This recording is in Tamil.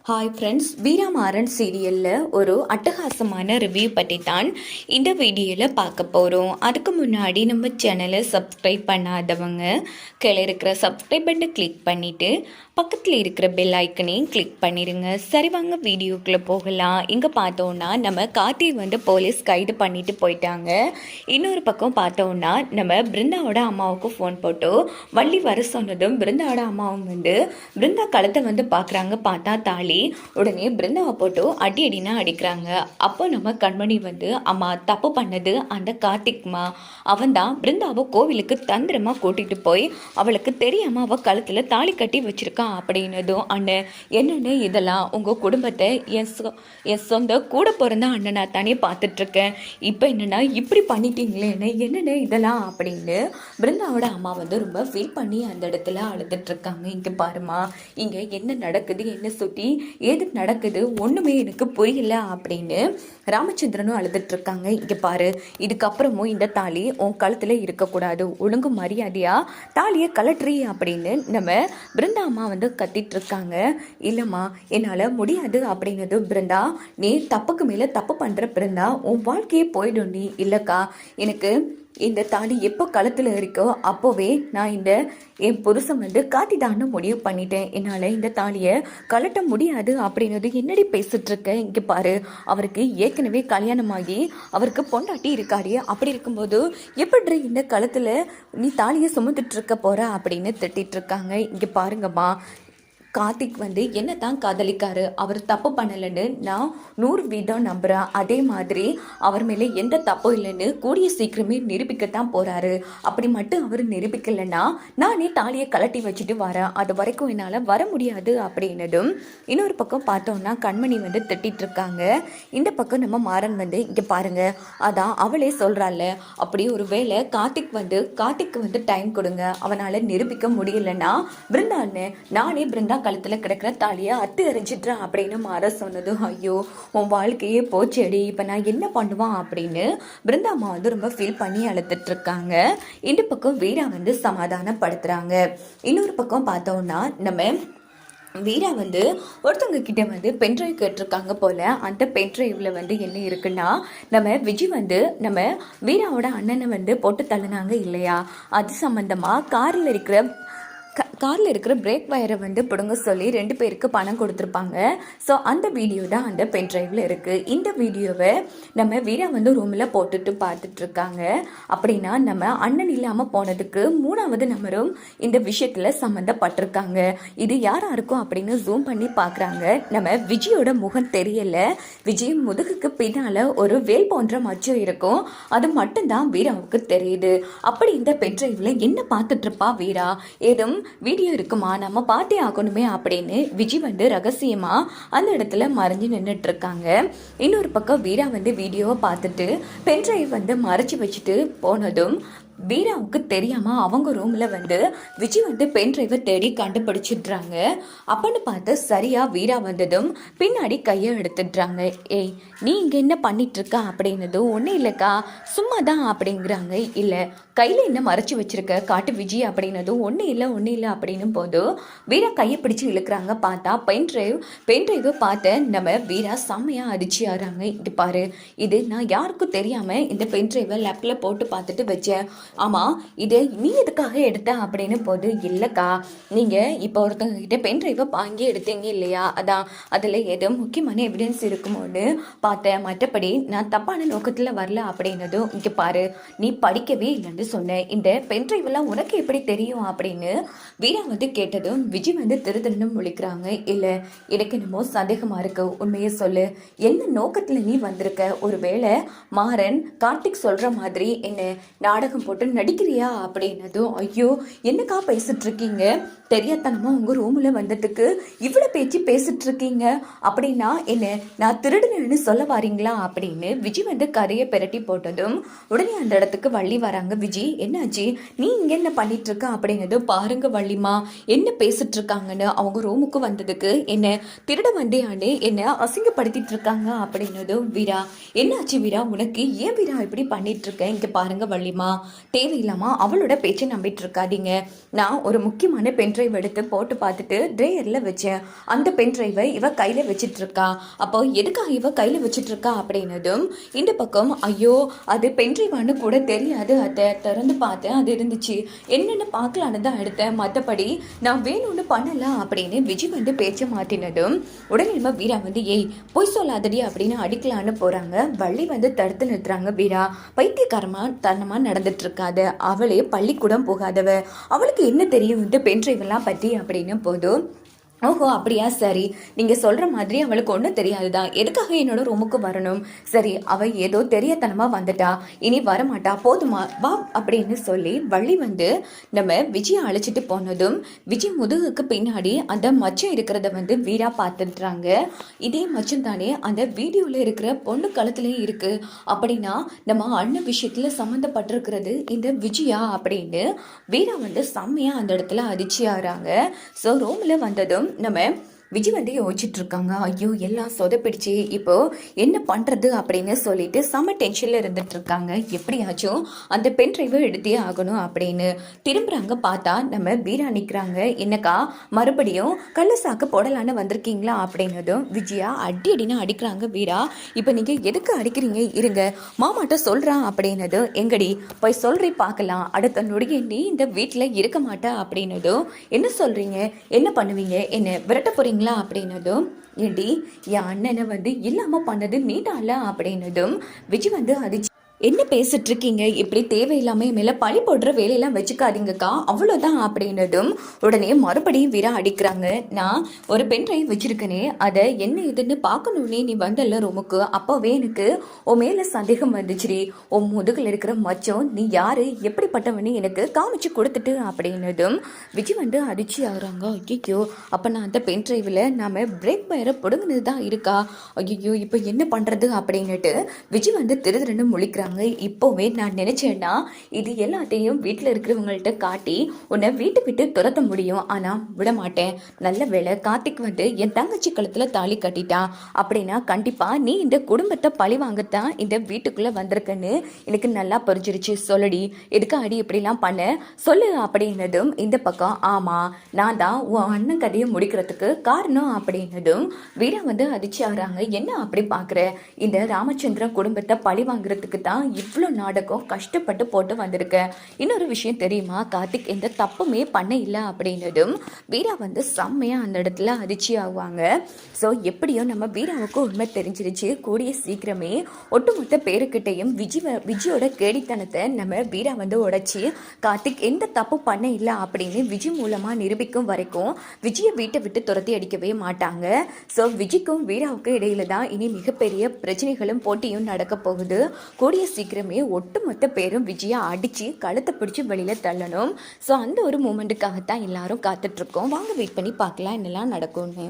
ஹாய் ஃப்ரெண்ட்ஸ், வீரமாறன் சீரியலில் ஒரு அட்டகாசமான ரிவ்யூ பற்றி தான் இந்த வீடியோவில் பார்க்க போகிறோம். அதுக்கு முன்னாடி நம்ம சேனலை சப்ஸ்கிரைப் பண்ணாதவங்க கீழே இருக்கிற சப்ஸ்கிரைப் பட்டனை கிளிக் பண்ணிவிட்டு பக்கத்தில் இருக்கிற பெல் ஐக்கனையும் கிளிக் பண்ணிடுங்க. சரி, வாங்க வீடியோக்குள்ளே போகலாம். இங்கே பார்த்தோன்னா நம்ம கார்த்தி போலீஸ் கைது பண்ணிட்டு போயிட்டாங்க. இன்னொரு பக்கம் பார்த்தோன்னா நம்ம பிருந்தாவோட அம்மாவுக்கு ஃபோன் போட்டு வள்ளி வர சொன்னதும் பிருந்தாவோட அம்மாவும் பிருந்தா கழுத்தை பார்க்குறாங்க. பார்த்தா தாலி. உடனே பிருந்தாவை போட்டு அடினா அடிக்கிறாங்க. அப்போ நம்ம கண்மணி அம்மா தப்பு பண்ணது அந்த கார்த்திக்மா, அவன் தான் பிருந்தாவை கோவிலுக்கு தந்திரமாக கூட்டிகிட்டு போய் அவளுக்கு தெரியாமல் அவள் கழுத்தில் தாலி கட்டி வச்சிருக்கான் அப்படின்னதும், அண்ணன் என்னென்னு இதெல்லாம் உங்கள் குடும்பத்தை என் சொந்த கூட பிறந்த அண்ணனா தானே பார்த்துட்ருக்கேன், இப்போ என்னென்னா இப்படி பண்ணிட்டீங்களேன்னு என்னென்ன இதெல்லாம் அப்படின்னு பிருந்தாவோட அம்மா ரொம்ப ஃபீல் பண்ணி அந்த இடத்துல அழுதுட்ருக்காங்க. இங்கே பாருமா, இங்கே என்ன நடக்குது, என்ன சுற்றி ஏது நடக்குது, ஒன்றுமே எனக்கு புரியல அப்படின்னு ராமச்சந்திரனும் அழுதுட்ருக்காங்க. இங்கே பாரு, இதுக்கப்புறமும் இந்த தாலி உன் கழுத்தில் இருக்கக்கூடாது, ஒழுங்கு மரியாதையாக தாலியை கலட்டுறி அப்படின்னு நம்ம பிருந்தா அம்மா கத்திட்டு இருக்காங்க. இல்லைம்மா, என்னால் முடியாது அப்படின்னது. பிருந்தா, நீ தப்புக்கு மேலே தப்பு பண்ணுற பிருந்தா, உன் வாழ்க்கையே போயிடும். நீ இல்லைக்கா, எனக்கு இந்த தாலி எப்போ கழுத்தில் இருக்கோ அப்போவே நான் என் புருஷன் காட்டிதான்னு முடிவு பண்ணிட்டேன். என்னால் இந்த தாலியை கலட்ட முடியாது அப்படின்னது. என்னடி பேசிட்டு இருக்க? இங்கே பாரு, அவருக்கு ஏற்கனவே கல்யாணமாகி அவருக்கு பொண்டாட்டி இருக்காடி. அப்படி இருக்கும்போது எப்படி இந்த கழுத்தில் நீ தாலியை சுமந்துட்டு இருக்க போற அப்படின்னு திட்டிட்டு இருக்காங்க. இங்கே பாருங்கம்மா, கார்த்திக் என்ன தான் காதலிக்காரு, அவர் தப்பு பண்ணலைன்னு நான் 100% நம்புகிறேன். அதே மாதிரி அவர் மேலே எந்த தப்பும் இல்லைன்னு கூடிய சீக்கிரமே நிரூபிக்கத்தான் போகிறாரு. அப்படி மட்டும் அவர் நிரூபிக்கலைன்னா நானே தாலியை கலட்டி வச்சுட்டு வரேன், அது வரைக்கும் என்னால் வர முடியாது அப்படின்னதும் இன்னொரு பக்கம் பார்த்தோன்னா கண்மணி திட்டிட்டு இருக்காங்க. இந்த பக்கம் நம்ம மாறன் இங்கே பாருங்க, அதான் அவளே சொல்கிறாள், அப்படி ஒரு வேளை கார்த்திக்கு டைம் கொடுங்க, அவனால் நிரூபிக்க முடியலன்னா பிருந்தான்னு நானே பிருந்தா கழுத்தில் கிடக்கிற தாலியை அத்து எறிஞ்சிட்றேன் அப்படின்னு மாற சொன்னது. ஐயோ, உன் வாழ்க்கையே போச்சேடி, இப்போ நான் என்ன பண்ணுவான் அப்படின்னு பிருந்தாமா ரொம்ப ஃபீல் பண்ணி அழுத்துட்டு இருக்காங்க. இந்த பக்கம் வீரா சமாதானப்படுத்துகிறாங்க. இன்னொரு பக்கம் பார்த்தோன்னா நம்ம வீரா ஒருத்தவங்க கிட்ட பென்ட்ரைவ் கேட்டிருக்காங்க போல. அந்த பென்ட்ரைவில் என்ன இருக்குன்னா, நம்ம விஜய் நம்ம வீராவோட அண்ணனை போட்டு தள்ளினாங்க இல்லையா, அது சம்மந்தமாக காரில் இருக்கிற பிரேக் வயரை பிடுங்க சொல்லி 2 பேருக்கு பணம் கொடுத்துருப்பாங்க. ஸோ அந்த வீடியோ தான் அந்த பென்ட்ரைவில் இருக்குது. இந்த வீடியோவை நம்ம வீரா ரூமில் போட்டுட்டு பார்த்துட்ருக்காங்க. அப்படின்னா நம்ம அண்ணன் இல்லாமல் போனதுக்கு 3வது நபரும் இந்த விஷயத்தில் சம்மந்தப்பட்டிருக்காங்க. இது யாராக இருக்கும் அப்படின்னு ஜூம் பண்ணி பார்க்குறாங்க. நம்ம விஜயோட முகம் தெரியலை. விஜய் முதுகுக்கு பின்னால் ஒரு வேல் போன்ற மச்சம் இருக்கும், அது மட்டும்தான் வீராவுக்கு தெரியுது. அப்படி இந்த பென்ட்ரைவில் என்ன பார்த்துட்ருப்பா வீரா, ஏதும் வீடியோ இருக்குமா, நம்ம பார்த்தே ஆகணுமே அப்படின்னு விஜய் ரகசியமா அந்த இடத்துல மறைஞ்சு நின்றுட்டு இருக்காங்க. இன்னொரு பக்கம் வீரா வீடியோவை பார்த்துட்டு பென்ட்ரைவ் மறைச்சு வச்சுட்டு போனதும் வீராவுக்கு தெரியாம அவங்க ரூம்ல விஜய் பென்ட்ரைவை தேடி கண்டுபிடிச்சிடுறாங்க. அப்பன்னு பார்த்து சரியா வீரா வந்ததும் பின்னாடி கையை எடுத்துடுறாங்க. ஏய், நீ இங்க என்ன பண்ணிட்டு இருக்க அப்படின்னதும், ஒன்றும் இல்லைக்கா, சும்மா தான் அப்படிங்கிறாங்க. இல்லை, கையில் என்ன மறைச்சி வச்சிருக்க காட்டு விஜய் அப்படின்னதும், ஒன்றும் இல்லை அப்படின்னும் போது வீரா கையை பிடிச்சி இழுக்கிறாங்க. பார்த்தா பென்ட்ரைவை பார்த்த நம்ம வீரா செம்மையாக அதிர்ச்சி ஆகிறாங்க. இது பாரு, இது நான் யாருக்கும் தெரியாமல் இந்த பென்ட்ரைவை லேப்பில் போட்டு பார்த்துட்டு வச்சேன். ஆமாம், இதை நீ எதுக்காக எடுத்த அப்படின்னு போது, இல்லைக்கா, நீங்கள் இப்போ ஒருத்தவங்க கிட்ட பென்ட்ரைவை வாங்கி எடுத்தீங்க இல்லையா, அதான் அதில் ஏதோ முக்கியமான எவிடன்ஸ் இருக்குமோன்னு பார்த்தேன், மற்றபடி நான் தப்பான நோக்கத்தில் வரல அப்படின்னதும், இங்கே பாரு, நீ படிக்கவே இல்லைன்னு சொன்னேன், இந்த பென்ட்ரைவெல்லாம் உனக்கு எப்படி தெரியும் அப்படின்னு வீரா கேட்டதும் விஜய் திருத்தன்னு முழிக்கிறாங்க. இல்லை, எனக்கு என்னமோ சந்தேகமாக இருக்கு, உண்மையை சொல்லு, என்ன நோக்கத்தில் நீ வந்திருக்க, ஒருவேளை மாறன் கார்த்திக் சொல்கிற மாதிரி என்ன நாடகம் போட்டு நடிக்கிறியா அப்படின்னதும், ஐயோ, என்னக்கா பேசிட்டு இருக்கீங்க, தெரியாதனமா உங்க ரூம்ல வந்ததுக்கு இவ்வளோ பேச்சு பேசிட்டு இருக்கீங்க, அப்படின்னா என்ன நான் திருடுனேன்னு சொல்ல வாரீங்களா அப்படின்னு விஜய் கதையை பெரட்டி போட்டதும் உடனே அந்த இடத்துக்கு வள்ளி வராங்க. விஜய், என்னாச்சு, நீ இங்க என்ன பண்ணிட்டு இருக்க அப்படின்னதும், பாருங்க வள்ளிமா, என்ன பேசிட்டு இருக்காங்கன்னு, அவங்க ரூமுக்கு வந்ததுக்கு என்ன திருட வந்தேன்னு என்ன அசிங்கப்படுத்திட்டு இருக்காங்க அப்படின்னதும், வீரா, என்னாச்சு வீரா, உனக்கு ஏன் வீரா இப்படி பண்ணிட்டு இருக்க, இங்க பாருங்க வள்ளிமா, தேவையில்லாமல் அவளோட பேச்சை நம்பிட்டு இருக்காதீங்க. நான் ஒரு முக்கியமான பென்ட்ரைவ் எடுத்து போட்டு பார்த்துட்டு ட்ரேயரில் வச்சேன். அந்த பென்ட்ரைவை இவ கையில் வச்சிட்டு இருக்கா. அப்போ எதுக்காக இவ கையில் வச்சிட்டு இருக்கா அப்படின்னதும் இந்த பக்கம் ஐயோ அது பென்ட்ரைவான்னு கூட தெரியாது, அதை திறந்து பார்த்தேன், அது இருந்துச்சு, என்னென்னு பார்க்கலான்னு தான் எடுத்தேன், மற்றபடி நான் வேணும்னு பண்ணலாம் அப்படின்னு விஜய் வந்து பேச்சை மாற்றினதும் உடனே நம்ம வீரா வந்து ஏய் பொய் சொல்லாதடி அப்படின்னு அடிக்கலான்னு போகிறாங்க. வள்ளி வந்து தடுத்து நிறுத்துறாங்க. வீரா பைத்தியக்காரமா தனமாக நடந்துட்டு இருக்காது, அவளே பள்ளிக்கூடம் போகாதவ, அவளுக்கு என்ன தெரியும் இந்த பென்ட்ரைவ் எல்லாம் பற்றி அப்படின்னு போதும். ஓஹோ அப்படியா, சரி, நீங்கள் சொல்கிற மாதிரி அவளுக்கு ஒன்றும் தெரியாதுதான், எதுக்காக என்னோட ரூமுக்கு வரணும், சரி அவள் ஏதோ தெரியத்தனமாக வந்துட்டா, இனி வரமாட்டா, போதுமா வா அப்படின்னு சொல்லி வள்ளி வந்து நம்ம விஜயை அழைச்சிட்டு போனதும் விஜய் முதுகுக்கு பின்னாடி அந்த மச்சம் இருக்கிறத வந்து வீரா பார்த்துட்றாங்க. இதே மச்சம் தானே அந்த வீடியோவில் இருக்கிற பொண்ணு கழுத்துலேயும் இருக்குது, அப்படின்னா நம்ம அண்ணன் விஷயத்தில் சம்மந்தப்பட்டிருக்கிறது இந்த விஜயா அப்படின்னு வீரா வந்து செம்மையாக அந்த இடத்துல அதிர்ச்சி ஆகிறாங்க. ஸோ ரூமில் வந்ததும் நம்ம விஜய் வந்து யோசிச்சுட்டு இருக்காங்க. ஐயோ எல்லாம் சொதப்பிடுச்சு, இப்போ என்ன பண்ணுறது அப்படின்னு சொல்லிட்டு செம்ம டென்ஷனில் இருந்துட்டு இருக்காங்க. எப்படியாச்சும் அந்த பென் டிரைவை எடுத்தே ஆகணும் அப்படின்னு திரும்புறாங்க. பார்த்தா நம்ம வீரா நிற்கிறாங்க. என்னக்கா மறுபடியும் கள்ள சாக்கு போடலான்னு வந்திருக்கீங்களா அப்படின்னதும் விஜயா அடி அடின்னு அடிக்கிறாங்க. வீரா இப்போ நீங்கள் எதுக்கு அடிக்கிறீங்க, இருங்க மாமாட்ட சொல்கிறான் அப்படின்னதும் எங்கடி போய் சொல்கிறீ பார்க்கலாம், அடுத்த நொடியை நீ இந்த வீட்டில் இருக்க மாட்டா அப்படின்னதும் என்ன சொல்கிறீங்க, என்ன பண்ணுவீங்க, என்ன விரட்ட போகிறீங்க அப்படின்னதும் ஏண்டி என் அண்ணனை வந்து இல்லாம பண்ணது நீதான்ல அப்படின்னதும் விஜய் வந்து அது என்ன பேசிட்டு இருக்கீங்க, இப்படி தேவையில்லாம மேல பழி போடுற வேலையெல்லாம் வச்சுக்காதீங்கக்கா, அவ்வளோதான் அப்படின்னதும் உடனே மறுபடியும் வீரா அடிக்கிறாங்க. நான் ஒரு பென் டிரைவ் வச்சிருக்கனே, அதை என்ன இதுன்னு பார்க்கணுன்னே நீ வந்தல்ல ரூமுக்கு, அப்போவே எனக்கு உன் மேல சந்தேகம் வந்துச்சுரி, உன் முதுகில் இருக்கிற மச்சம் நீ யாரு எப்படிப்பட்டவனு எனக்கு காமிச்சு கொடுத்துட்டு அப்படின்னதும் விஜய் வந்து அதிர்ச்சி ஆகுறாங்க. ஐயோ அப்போ நான் அந்த பென் டிரைவில் நாம பிரேக் பயரை பிடுங்கினது தான் இருக்கா, ஐயோ இப்போ என்ன பண்ணுறது அப்படின்னுட்டு விஜய் வந்து திருதிருன்னு முழிக்கிறாங்க. இப்போவே நான் நினைச்சேன்னா இது எல்லாத்தையும் வீட்டில் இருக்கிறவங்கள்ட்ட காட்டி உன்னை வீட்டை விட்டு துரத்த முடியும், ஆனால் விட மாட்டேன். நல்ல வேளை கார்த்திக் வந்து என் தங்கச்சி கழுத்தில் தாலி கட்டிட்டா, அப்படின்னா கண்டிப்பாக நீ இந்த குடும்பத்தை பழி வாங்கத்தான் இந்த வீட்டுக்குள்ளே வந்திருக்கன்னு எனக்கு நல்லா புரிஞ்சிருச்சு, சொல்லடி எதுக்கு அடி இப்படிலாம் பண்ண சொல்லு அப்படின்னதும் இந்த பக்கம் ஆமாம் நான் தான் உன் அண்ணன் கதையை முடிக்கிறதுக்கு காரணம் அப்படின்னதும் வீரா வந்து அதிர்ச்சி ஆகிறாங்க. என்ன அப்படி பார்க்குற, இந்த ராமச்சந்திரன் குடும்பத்தை பழி வாங்குறதுக்கு தான் இவ்வளோ நாடகம் கஷ்டப்பட்டு போட்டு வந்திருக்கேன். இன்னொரு விஷயம் தெரியுமா, கார்த்திக் எந்த தப்புமே பண்ண இல்லை அப்படின்னதும் வீரா வந்து செம்மையாக அந்த இடத்துல அதிர்ச்சி ஆகுவாங்க. ஸோ எப்படியோ நம்ம வீராவுக்கு உண்மை தெரிஞ்சிருச்சு. கூடிய சீக்கிரமே ஒட்டுமொத்த பேருக்கிட்டையும் விஜயோட கேடித்தனத்தை நம்ம வீரா வந்து உடைச்சி கார்த்திக் எந்த தப்பு பண்ண இல்லை அப்படின்னு விஜய் மூலமாக நிரூபிக்கும் வரைக்கும் விஜயை வீட்டை விட்டு துரத்தி அடிக்கவே மாட்டாங்க. ஸோ விஜய்க்கும் வீராவுக்கும் இடையில தான் இனி மிகப்பெரிய பிரச்சனைகளும் போட்டியும் நடக்க போகுது. கூடிய சீக்கிரமே ஒட்டுமொத்த பேரும் விஜயா அடித்து கழுத்தை பிடிச்சி வெளியில் தள்ளணும். ஸோ அந்த ஒரு மூமெண்ட்டுக்காகத்தான் எல்லாரும் காத்துட்ருக்கோம். வாங்க வெயிட் பண்ணி பார்க்கலாம் என்னெல்லாம் நடக்கும்னு.